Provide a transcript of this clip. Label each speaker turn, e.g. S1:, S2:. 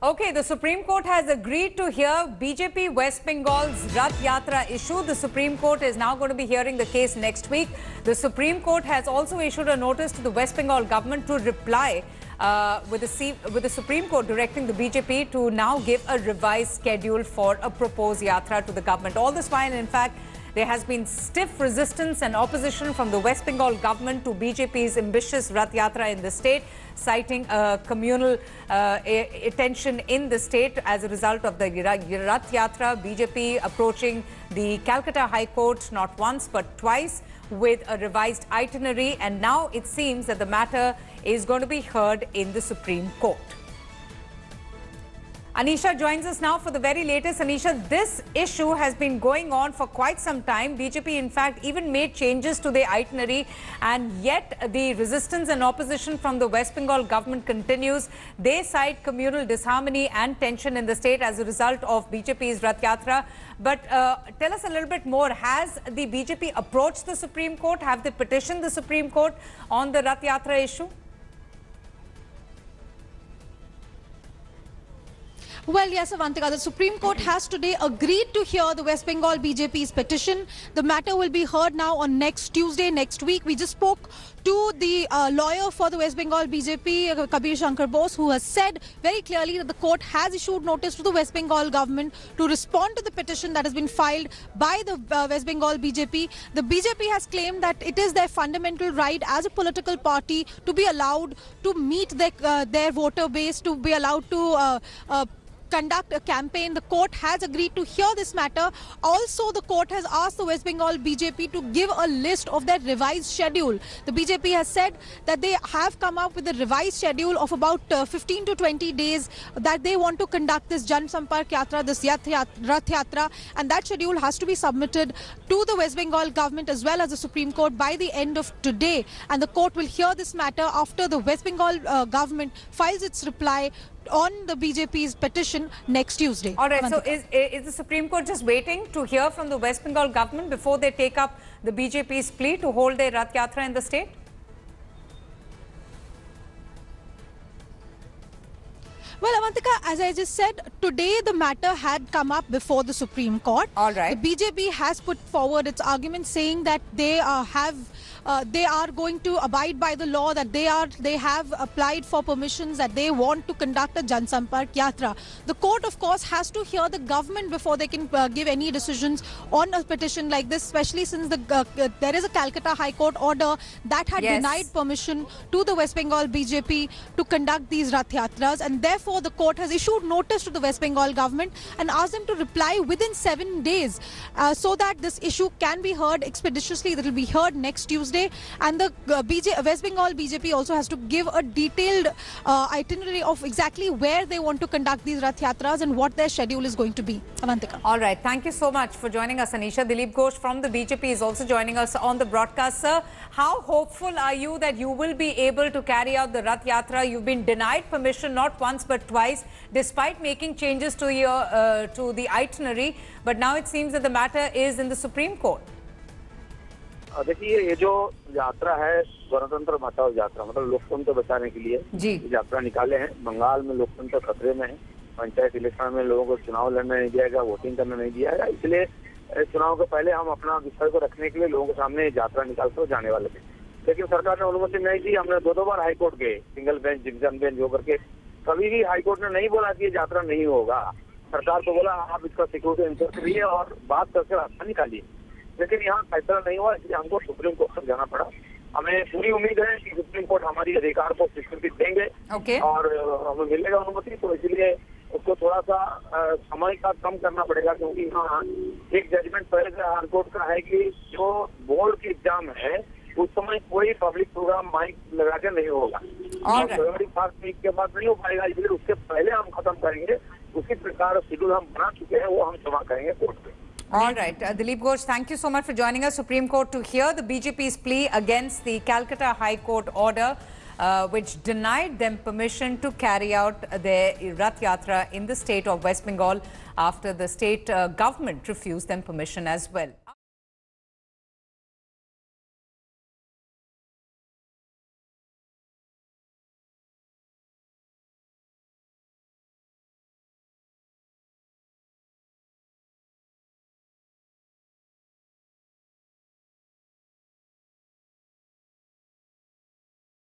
S1: Okay, the Supreme Court has agreed to hear BJP West Bengal's Rath Yatra issue. The Supreme Court is now going to be hearing the case next week. The Supreme Court has also issued a notice to the West Bengal government to reply with the Supreme Court directing the BJP to now give a revised schedule for a proposed yatra to the government. All this while, in fact, there has been stiff resistance and opposition from the West Bengal government to BJP's ambitious Rath Yatra in the state, citing communal tension in the state as a result of the Rath Yatra. BJP approaching the Calcutta High Court not once but twice with a revised itinerary, and now it seems that the matter is going to be heard in the Supreme Court. Anisha joins us now for the very latest. Anisha, this issue has been going on for quite some time. BJP, in fact, even made changes to the itinerary, and yet the resistance and opposition from the West Bengal government continues. They cite communal disharmony and tension in the state as a result of BJP's Rath Yatra. But tell us a little bit more. Has the BJP approached the Supreme Court? Have they petitioned the Supreme Court on the Rath Yatra issue?
S2: Well, yes, Avantika, the Supreme Court has today agreed to hear the West Bengal BJP's petition. The matter will be heard now on next Tuesday, next week. We just spoke to the lawyer for the West Bengal BJP, Kabir Shankar Bose, who has said very clearly that the court has issued notice to the West Bengal government to respond to the petition that has been filed by the West Bengal BJP. The BJP has claimed that it is their fundamental right as a political party to be allowed to meet their voter base, to be allowed to conduct a campaign. The court has agreed to hear this matter. Also, the court has asked the West Bengal BJP to give a list of their revised schedule. The BJP has said that they have come up with a revised schedule of about 15 to 20 days that they want to conduct this Jan Sampark Yatra, this Rath Yatra, and that schedule has to be submitted to the West Bengal government as well as the Supreme Court by the end of today. And the court will hear this matter after the West Bengal government files its reply on the BJP's petition next Tuesday.
S1: All right, so is the Supreme Court just waiting to hear from the West Bengal government before they take up the BJP's plea to hold their Rath Yatra in the state?
S2: Well, Avantika, as I just said, today the matter had come up before the Supreme Court.
S1: All right.
S2: The BJP has put forward its argument saying that they are going to abide by the law, that they have applied for permissions, that they want to conduct a Jan Sampark Yatra. The court, of course, has to hear the government before they can give any decisions on a petition like this, especially since there is a Calcutta High Court order that had denied permission to the West Bengal BJP to conduct these Rath Yatras, and therefore the court has issued notice to the West Bengal government and asked them to reply within 7 days so that this issue can be heard expeditiously. That will be heard next Tuesday. And the West Bengal BJP also has to give a detailed itinerary of exactly where they want to conduct these Rath Yatras and what their schedule is going to be. Avantika.
S1: All right. Thank you so much for joining us, Anisha. Dilip Ghosh from the BJP is also joining us on the broadcast. Sir, how hopeful are you that you will be able to carry out the Rath Yatra? You've been denied permission not once but twice, despite making changes to your to the itinerary. But now it seems that the matter is in the Supreme Court.
S3: देखिए, ये जो यात्रा है गणतंत्र बचाओ यात्रा, मतलब लोकतंत्र बचाने के लिए यात्रा निकाले हैं। बंगाल में लोकतंत्र खतरे में है। पंचायत इलेक्शन में लोगों को चुनाव लड़ने नहीं दिया गया, वोटिंग करने नहीं दिया गया, इसलिए चुनाव के पहले हम अपना विषय को रखने के लिए लोगों के सामने यात्रा निकालते जाने वाले थे। लेकिन सरकार ने अनुमति नहीं दी। हमने दो बार हाईकोर्ट गए, सिंगल बेंच, डिवीजन बेंच होकर के, कभी भी हाईकोर्ट ने नहीं बोला कि यात्रा नहीं होगा। सरकार को बोला आप इसका सिक्योरिटी इंश्योर करिए और बात करके रास्ता निकालिए, लेकिन यहाँ फैसला नहीं हुआ, इसलिए हमको सुप्रीम कोर्ट तक जाना पड़ा। हमें पूरी उम्मीद है कि सुप्रीम कोर्ट हमारी अधिकार को स्वीकृति देंगे और हमें मिलेगा अनुमति, तो इसलिए उसको थोड़ा सा समय का कम करना पड़ेगा, क्योंकि यहाँ एक जजमेंट पहले से हाई कोर्ट का है कि जो बोर्ड की एग्जाम है उस समय कोई पब्लिक प्रोग्राम माइक लगा के नहीं होगा और फरवरी 5 वीक के बाद नहीं हो पाएगा, इसलिए उसके पहले हम खत्म करेंगे। उसी प्रकार शेड्यूल हम बना चुके हैं, वो हम जमा करेंगे कोर्ट में।
S1: All right. Dilip Ghosh, thank you so much for joining us. Supreme Court to hear the BJP's plea against the Calcutta High Court order, which denied them permission to carry out their Rath Yatra in the state of West Bengal after the state government refused them permission as well.